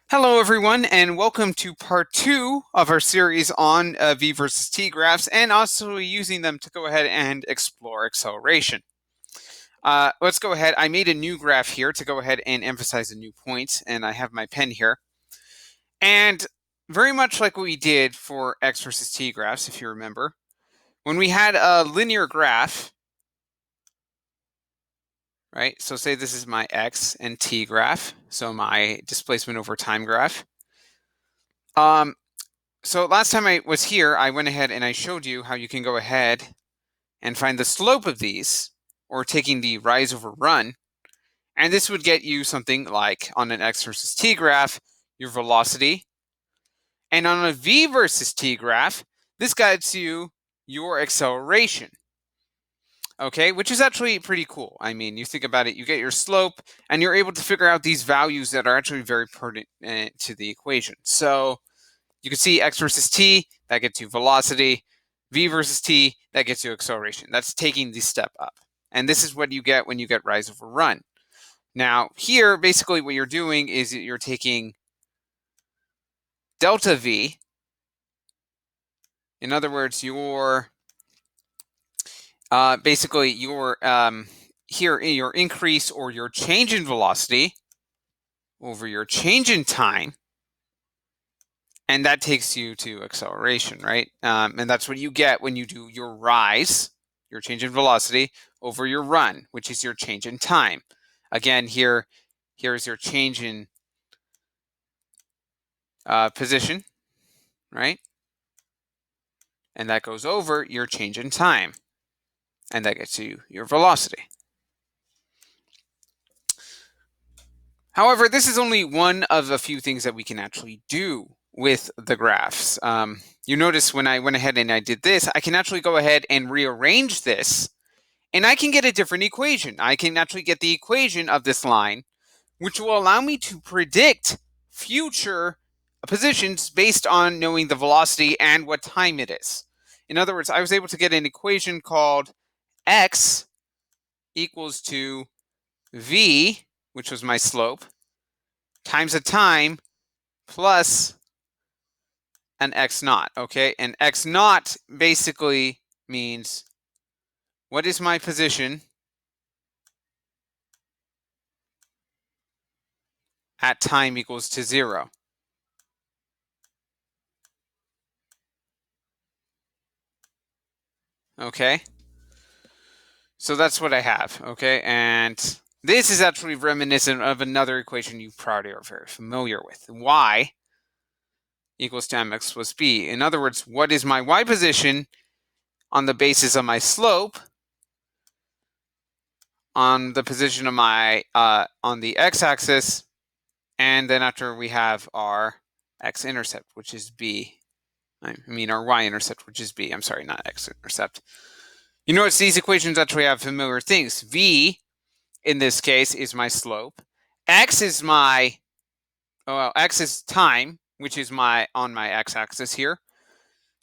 Hello, everyone, and welcome to part 2 of our series on v versus t graphs, and also using them to go ahead and explore acceleration. Let's go ahead. I made a new graph here to go ahead and emphasize a new point, and I have my pen here. And very much like what we did for x versus t graphs, if you remember, when we had a linear graph, right? So say this is my x and t graph, so my displacement over time graph. So last time I was here, I went ahead and I showed you how you can go ahead and find the slope of these, or taking the rise over run. And this would get you something like, on an x versus t graph, your velocity. And on a v versus t graph, this gets you your acceleration. Okay, which is actually pretty cool. I mean, you think about it, you get your slope, and you're able to figure out these values that are actually very pertinent to the equation. So you can see x versus t, that gets you velocity. V versus t, that gets you acceleration. That's taking the step up. And this is what you get when you get rise over run. Now, here, basically what you're doing is you're taking delta v. In other words, your basically your here your increase or your change in velocity over your change in time, and that takes you to acceleration, right? And that's what you get when you do your rise, your change in velocity, over your run, which is your change in time. Again, here's your change in position, right? And that goes over your change in time, and that gets you your velocity. However, this is only one of a few things that we can actually do with the graphs. You notice when I went ahead and I did this, I can actually go ahead and rearrange this, and I can get a different equation. I can actually get the equation of this line, which will allow me to predict future positions based on knowing the velocity and what time it is. In other words, I was able to get an equation called x equals to v, which was my slope, times a time plus an x naught, okay? And x naught basically means what is my position at time equals to 0. Okay? So that's what I have, okay? And this is actually reminiscent of another equation you probably are very familiar with. Y equals to mx plus b. In other words, what is my y position on the basis of my slope on the position of my, on the x-axis, and then after we have our x-intercept, which is b. I mean our y-intercept, which is b. I'm sorry, not x-intercept. You notice these equations actually have familiar things. V, in this case, is my slope. X is my, x is time, which is on my x-axis here.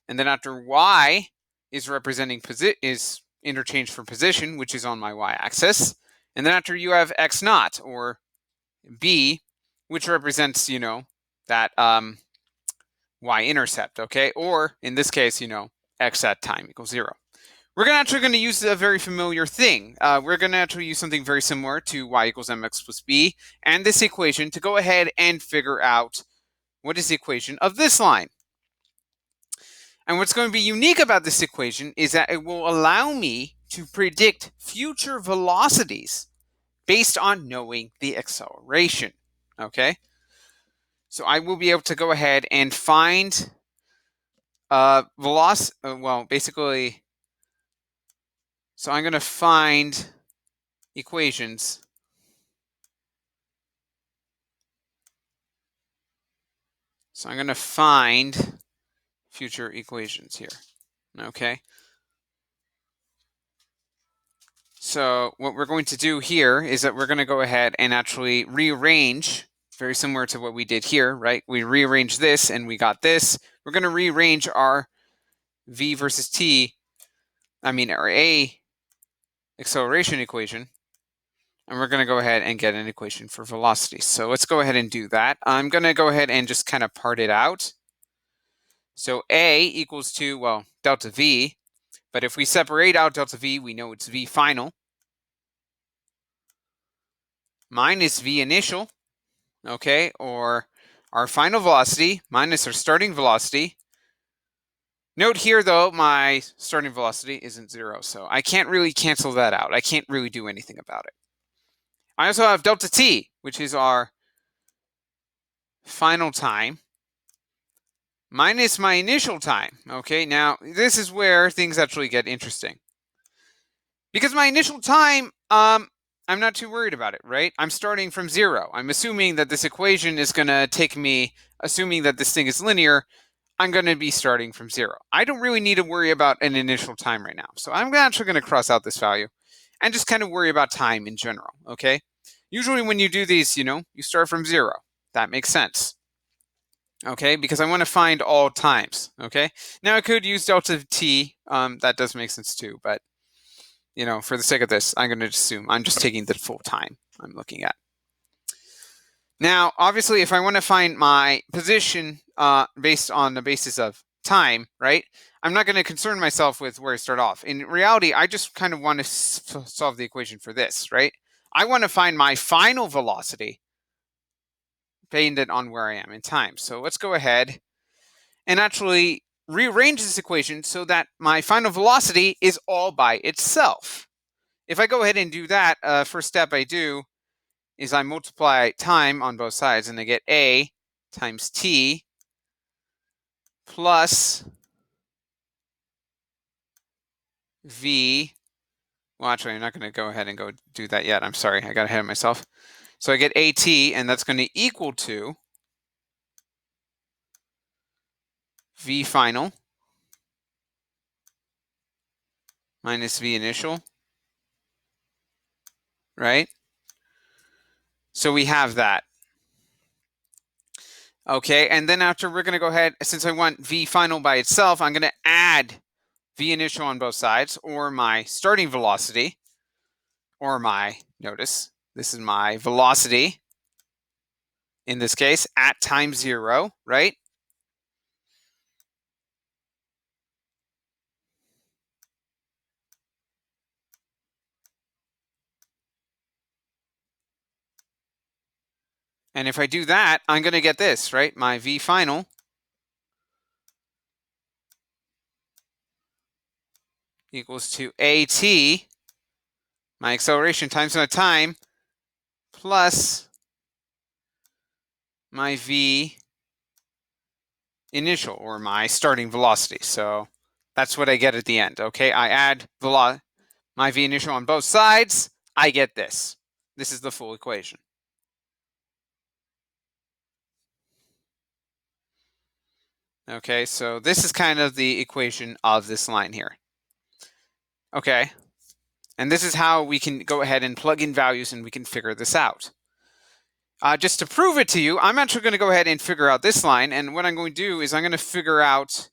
And then after y is representing is interchange for position, which is on my y-axis. And then after you have x naught, or b, which represents, that y-intercept, okay? Or in this case, x at time equals 0. We're actually going to use a very familiar thing. We're going to actually use something very similar to y equals mx plus b and this equation to go ahead and figure out what is the equation of this line. And what's going to be unique about this equation is that it will allow me to predict future velocities based on knowing the acceleration, okay? So I will be able to go ahead and find basically, so I'm going to find equations So I'm going to find future equations here, okay? So what we're going to do here is that we're going to go ahead and actually rearrange, very similar to what we did here, right? We rearrange this and we got this. We're going to rearrange our v versus t, our a acceleration equation, And we're going to go ahead and get an equation for velocity. So let's go ahead and do that. I'm going to go ahead and just kind of part it out. So A equals to, well, delta V. But if we separate out delta V, we know it's V final minus V initial, okay, or our final velocity minus our starting velocity. Note here, though, my starting velocity isn't 0, so I can't really cancel that out. I can't really do anything about it. I also have delta T, which is our final time, minus my initial time. Okay, now this is where things actually get interesting. Because my initial time, I'm not too worried about it, right? I'm starting from 0. I'm assuming that this equation is going to take me, assuming that this thing is linear, I'm going to be starting from 0. I don't really need to worry about an initial time right now. So I'm actually going to cross out this value and just kind of worry about time in general, okay? Usually when you do these, you start from 0. That makes sense, okay? Because I want to find all times, okay? Now I could use delta t. That does make sense too, but, for the sake of this, I'm going to assume I'm just taking the full time I'm looking at. Now, obviously, if I want to find my position based on the basis of time, right, I'm not going to concern myself with where I start off. In reality, I just kind of want to solve the equation for this, right? I want to find my final velocity dependent on where I am in time. So let's go ahead and actually rearrange this equation so that my final velocity is all by itself. If I go ahead and do that, first step I do is I multiply time on both sides, and I get a times t plus v. Well, actually, I'm not going to go ahead and go do that yet. I'm sorry, I got ahead of myself. So I get at, and that's going to equal to v final minus v initial, right? So we have that. Okay, and then after we're going to go ahead, since I want v final by itself, I'm going to add v initial on both sides, or my starting velocity, or notice, this is my velocity, in this case, at time 0, right? And if I do that, I'm going to get this, right? My v final equals to at, my acceleration times my time, plus my v initial, or my starting velocity. So that's what I get at the end, okay? I add my v initial on both sides, I get this. This is the full equation. Okay, so this is kind of the equation of this line here. Okay, and this is how we can go ahead and plug in values and we can figure this out. Just to prove it to you, I'm actually going to go ahead and figure out this line, and what I'm going to do is I'm going to figure out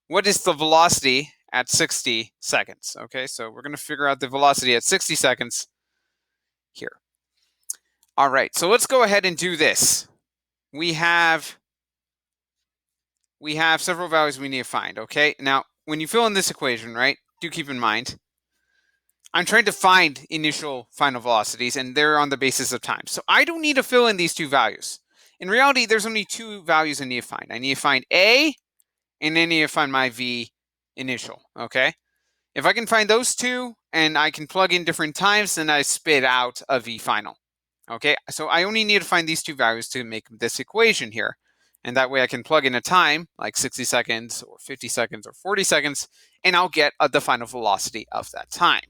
what is the velocity at 60 seconds. Okay, so we're going to figure out the velocity at 60 seconds here. All right, so let's go ahead and do this. We have several values we need to find, okay? Now, when you fill in this equation, right, do keep in mind, I'm trying to find initial final velocities, and they're on the basis of time. So I don't need to fill in these two values. In reality, there's only two values I need to find. I need to find A, and I need to find my V initial, okay? If I can find those two, and I can plug in different times, then I spit out a V final, okay? So I only need to find these two values to make this equation here. And that way I can plug in a time, like 60 seconds, or 50 seconds, or 40 seconds, and I'll get the final velocity of that time.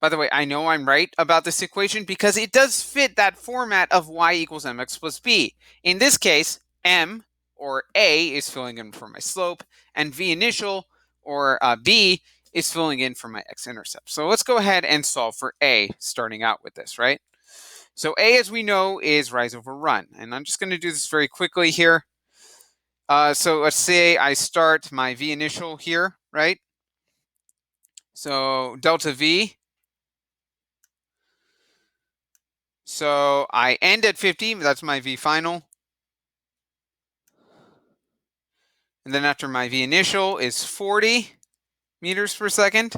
By the way, I know I'm right about this equation because it does fit that format of y equals mx plus b. In this case, m, or a, is filling in for my slope, and v initial, or b, is filling in for my x-intercept. So let's go ahead and solve for a, starting out with this, right? So a, as we know, is rise over run. And I'm just going to do this very quickly here. So let's say I start my v initial here, right? So delta v So I end at 50, that's my V final. And then after my V initial is 40 meters per second.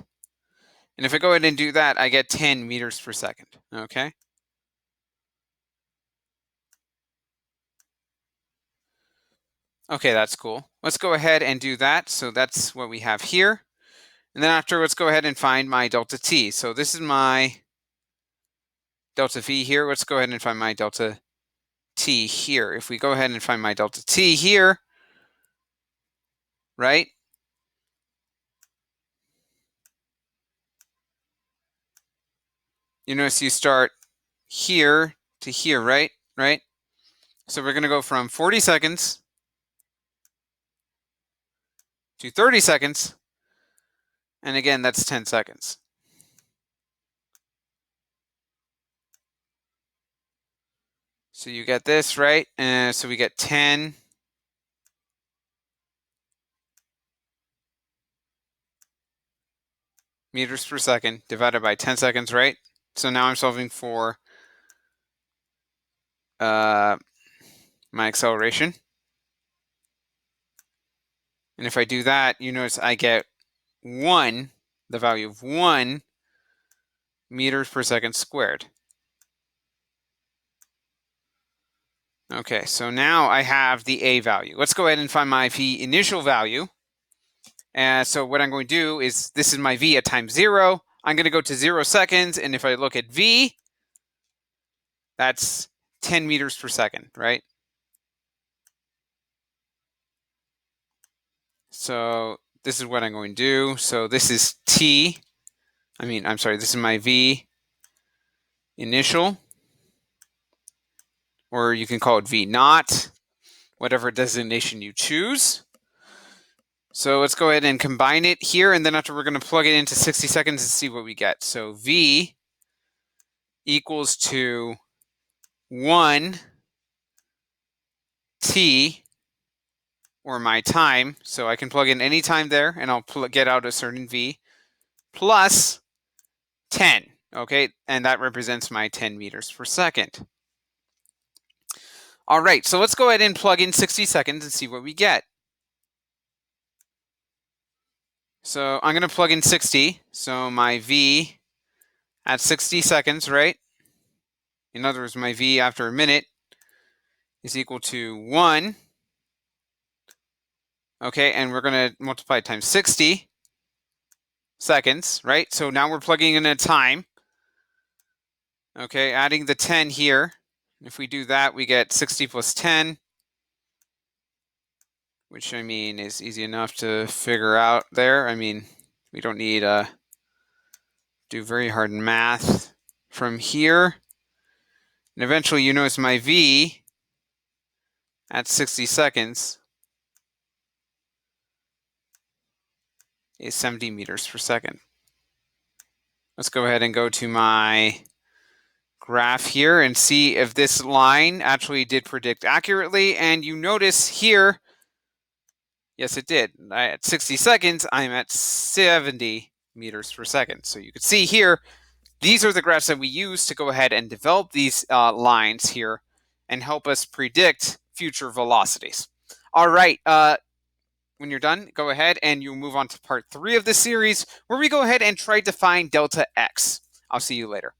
And if I go ahead and do that, I get 10 meters per second, okay? Okay, that's cool. Let's go ahead and do that. So that's what we have here. And then after, let's go ahead and find my delta t. So this is my delta v here. Let's go ahead and find my delta t here. If we go ahead and find my delta t here, right? You notice you start here to here, right? Right? So we're going to go from 40 seconds to 30 seconds. And again, that's 10 seconds. So you get this, right? So we get 10 meters per second divided by 10 seconds, right? So now I'm solving for my acceleration. And if I do that, you notice I get the value of 1 meters per second squared. Okay, so now I have the A value. Let's go ahead and find my V initial value. And so what I'm going to do is, this is my V at time 0. I'm going to go to 0 seconds, and if I look at V, that's 10 meters per second, right? So this is what I'm going to do. So this is T. This is my V initial, or you can call it V naught, whatever designation you choose. So let's go ahead and combine it here, and then after we're going to plug it into 60 seconds and see what we get. So V equals to 1 T, or my time, so I can plug in any time there, and I'll get out a certain V, plus 10, okay? And that represents my 10 meters per second. All right, so let's go ahead and plug in 60 seconds and see what we get. So I'm going to plug in 60, so my V at 60 seconds, right? In other words, my V after a minute is equal to 1. Okay, and we're going to multiply times 60 seconds, right? So now we're plugging in a time. Okay, adding the 10 here. If we do that, we get 60 plus 10, which is easy enough to figure out there. We don't need to do very hard math from here. And eventually, you notice my V at 60 seconds is 70 meters per second. Let's go ahead and go to my graph here and see if this line actually did predict accurately. And you notice here, yes, it did. At 60 seconds, I'm at 70 meters per second. So you can see here, these are the graphs that we use to go ahead and develop these lines here and help us predict future velocities. All right, when you're done, go ahead and you'll move on to part 3 of the series, where we go ahead and try to find delta x. I'll see you later.